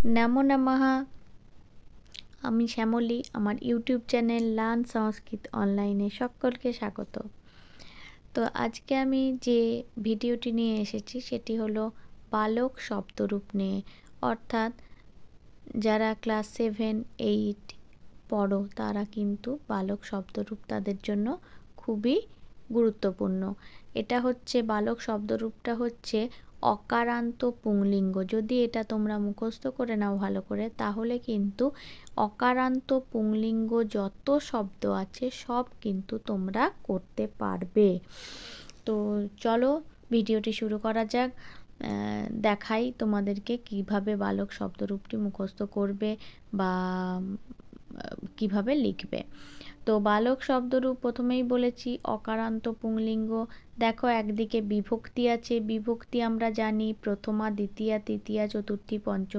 নমো নমঃ। আমি শ্যামলী। আমার ইউটিউব চ্যানেল লার্ন সংস্কৃত অনলাইনে সকলকে স্বাগত। তো আজকে আমি যে ভিডিওটি নিয়ে এসেছি সেটি হলো বালক শব্দরূপ নিয়ে, অর্থাৎ যারা ক্লাস 7, 8 পড়ো তারা কিন্তু বালক শব্দরূপ তাদের জন্য খুবই গুরুত্বপূর্ণ। এটা হচ্ছে বালক শব্দরূপটা হচ্ছে অকারান্ত পুংলিঙ্গ। যদি এটা তোমরা মুখস্থ করে নাও ভালো করে, তাহলে কিন্তু অকারান্ত পুংলিঙ্গ যত শব্দ আছে সব কিন্তু তোমরা করতে পারবে। তো চলো ভিডিওটি শুরু করা যাক। দেখাই তোমাদেরকে কিভাবে বালক শব্দরূপটি মুখস্থ করবে বা কিভাবে লিখবে। তো বালক শব্দরূপ প্রথমেই বলেছি অকারান্ত পুংলিঙ্গ। দেখো একদিকে বিভক্তি আছে, বিভক্তি আমরা জানি প্রথমা, দ্বিতীয়া, তৃতীয়া, চতুর্থী, পঞ্চমী,